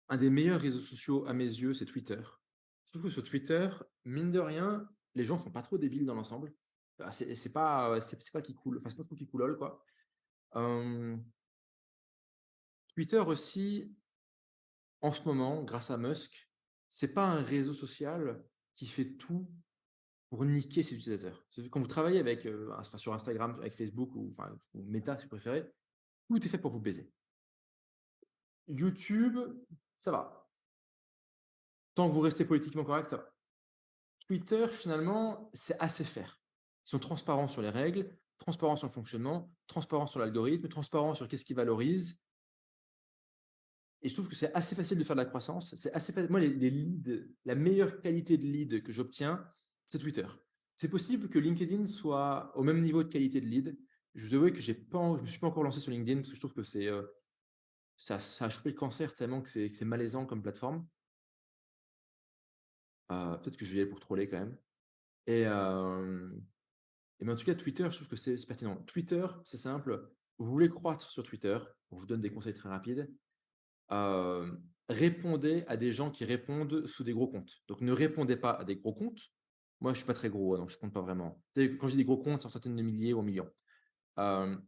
Un des meilleurs réseaux sociaux à mes yeux, c'est Twitter. Je trouve que sur Twitter, mine de rien, les gens sont pas trop débiles dans l'ensemble. C'est pas, c'est pas qui cool, enfin, c'est pas trop qui coulole, quoi. Hem, Twitter aussi, en ce moment, grâce à Musk, c'est pas un réseau social qui fait tout pour niquer ses utilisateurs. C'est quand vous travaillez avec, enfin, sur Instagram, avec Facebook ou Meta si vous préférez, tout est fait pour vous baiser. YouTube, ça va. Tant que vous restez politiquement correct, ça va. Twitter, finalement, c'est assez faire. Ils sont transparents sur les règles, transparents sur le fonctionnement, transparents sur l'algorithme, transparents sur qu'est-ce qu'ils valorisent. Et je trouve que c'est assez facile de faire de la croissance. C'est assez facile. Moi, les leads, la meilleure qualité de lead que j'obtiens, c'est Twitter. C'est possible que LinkedIn soit au même niveau de qualité de lead. Je vous avoue que je me suis pas encore lancé sur LinkedIn parce que je trouve que ça a chopé le cancer tellement que c'est malaisant comme plateforme. Peut-être que je vais y aller pour troller quand même. Et, euh, Et mais en tout cas, Twitter, je trouve que c'est pertinent. Twitter, c'est simple. Vous voulez croître sur Twitter, je vous donne des conseils très rapides. Répondez à des gens qui répondent sous des gros comptes. Donc ne répondez pas à des gros comptes. Moi, je suis pas très gros, donc je compte pas vraiment. Quand je dis des gros comptes, c'est en centaines de milliers ou en millions.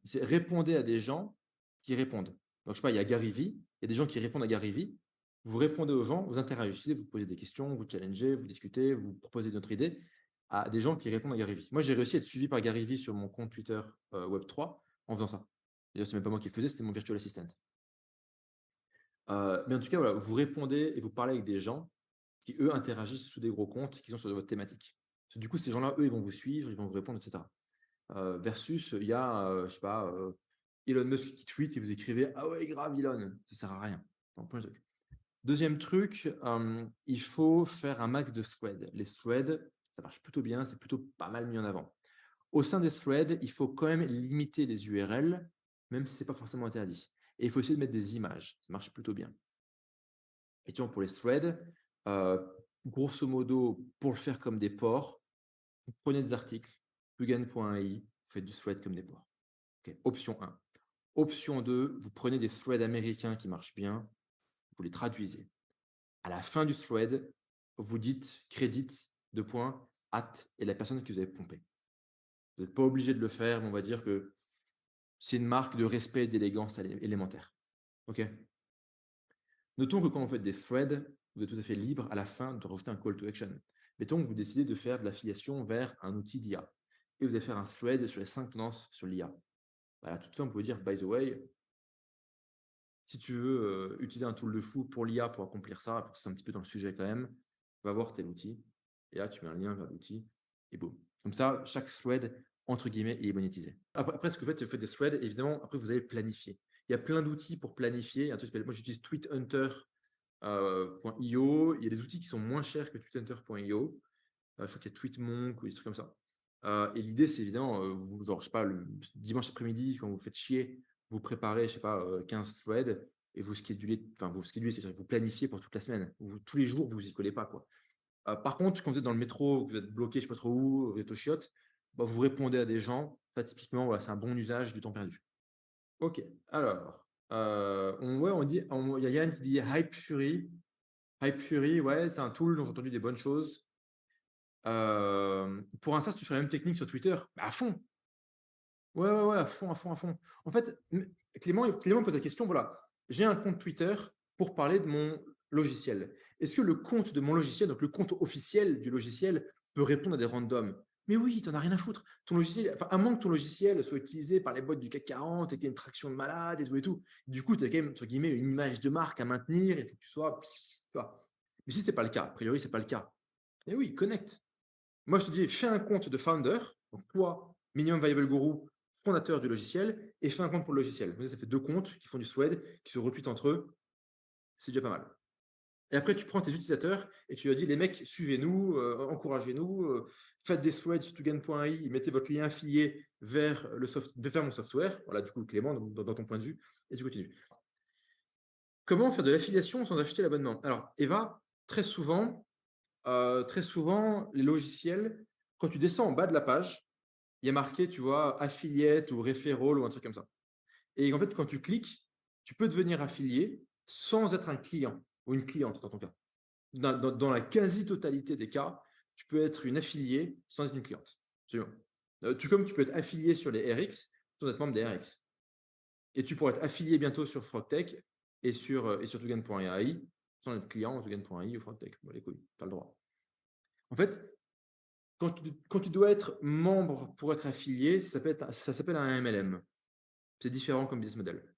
C'est répondez à des gens qui répondent. Donc, je sais pas, il y a Gary Vee, il y a des gens qui répondent à Gary Vee. Vous répondez aux gens, vous interagissez, vous posez des questions, vous challengez, vous discutez, vous proposez notre idée à des gens qui répondent à Gary Vee. Moi, j'ai réussi à être suivi par Gary Vee sur mon compte Twitter Web3 en faisant ça. D'ailleurs, c'est même pas moi qui le faisais, c'était mon virtual assistant. Mais en tout cas, voilà, vous répondez et vous parlez avec des gens qui, eux, interagissent sous des gros comptes qui sont sur votre thématique. Parce que, du coup, ces gens-là, eux, ils vont vous suivre, ils vont vous répondre, etc. Versus, il y a, je sais pas, Elon Musk qui tweet et vous écrivez ah ouais, grave, Elon, ça sert à rien. Donc, point de truc. Deuxième truc, il faut faire un max de threads. Les threads, ça marche plutôt bien, c'est plutôt pas mal mis en avant. Au sein des threads, il faut quand même limiter les URL, même si c'est pas forcément interdit. Et il faut essayer de mettre des images, ça marche plutôt bien. Et tu vois, pour les threads, euh, grosso modo, pour le faire comme des ports, vous prenez des articles, plugin.ai, vous faites du thread comme des ports. Okay. Option 1. Option 2, vous prenez des threads américains qui marchent bien, vous les traduisez. À la fin du thread, vous dites credit, deux points, at, et la personne que vous avez pompée. Vous n'êtes pas obligé de le faire, mais on va dire que c'est une marque de respect et d'élégance élémentaire. OK. Notons que quand vous faites des threads, vous êtes tout à fait libre à la fin de rajouter un call to action. Mettons que vous décidez de faire de l'affiliation vers un outil d'IA et vous allez faire un thread sur les 5 tendances sur l'IA. À la toute fin, vous pouvez dire, by the way, si tu veux utiliser un tool de fou pour l'IA pour accomplir ça, il faut que c'est un petit peu dans le sujet quand même, va voir tel outil. Et là, tu mets un lien vers l'outil et boum. Comme ça, chaque thread, entre guillemets, est monétisé. Après, ce que vous faites des threads, évidemment, après, vous allez planifier. Il y a plein d'outils pour planifier. Moi, j'utilise TweetHunter.io. Il y a des outils qui sont moins chers que TweetHunter.io. Je crois qu'il y a TweetMonk ou des trucs comme ça. Et l'idée, c'est évidemment, genre, je sais pas, le dimanche après-midi, quand vous faites chier, vous préparez, je sais pas, 15 threads et vous schedulez, c'est-à-dire que vous planifiez pour toute la semaine. Tous les jours, vous y collez pas, quoi. Par contre, quand vous êtes dans le métro, vous êtes bloqué, je sais pas trop où, vous êtes au chiottes, bah, vous répondez à des gens. Ça, typiquement, voilà, c'est un bon usage du temps perdu. Ok, alors, ouais, il y a Yann qui dit Hype Fury. Hype Fury, ouais, c'est un tool dont j'ai entendu des bonnes choses. Pour un SaaS, tu ferais la même technique sur Twitter? Bah, à fond. Ouais, ouais, ouais, à fond, à fond, à fond. En fait, Clément pose la question, voilà, j'ai un compte Twitter pour parler de mon logiciel. Est-ce que le compte de mon logiciel, donc le compte officiel du logiciel, peut répondre à des randoms? Mais oui, t'en as rien à foutre. Ton logiciel, enfin, à moins que ton logiciel soit utilisé par les boîtes du CAC 40 et qu'il y ait une traction de malade et tout et tout. Du coup, tu as quand même, entre guillemets, une image de marque à maintenir et il faut que tu sois. Tu vois. Mais si c'est pas le cas, a priori, c'est pas le cas. Et oui, connecte. Moi, je te dis, fais un compte de founder, donc toi, Minimum Viable Guru, fondateur du logiciel, et fais un compte pour le logiciel. Ça fait deux comptes qui font du thread, qui se retweetent entre eux. C'est déjà pas mal. Et après, tu prends tes utilisateurs et tu leur dis, les mecs, suivez-nous, encouragez-nous, faites des threads sur tugan.ai, mettez votre lien affilié vers mon software. Voilà, du coup, Clément, dans ton point de vue, et tu continues. Comment faire de l'affiliation sans acheter l'abonnement? Alors, Eva, très souvent, les logiciels, quand tu descends en bas de la page, il y a marqué, tu vois, affiliate ou referral ou un truc comme ça. Et en fait, quand tu cliques, tu peux devenir affilié sans être un client. ou une cliente dans ton cas. Dans la quasi-totalité des cas, tu peux être une affiliée sans être une cliente. Absolument. Tout comme tu peux être affilié sur les RX sans être membre des RX. Et tu pourrais être affilié bientôt sur Frogtech et sur Togan.ai sans être client ou Togan.ai ou Frogtech. Bon, les couilles, tu as le droit. En fait, quand tu dois être membre pour être affilié, ça s'appelle un MLM. C'est différent comme business model.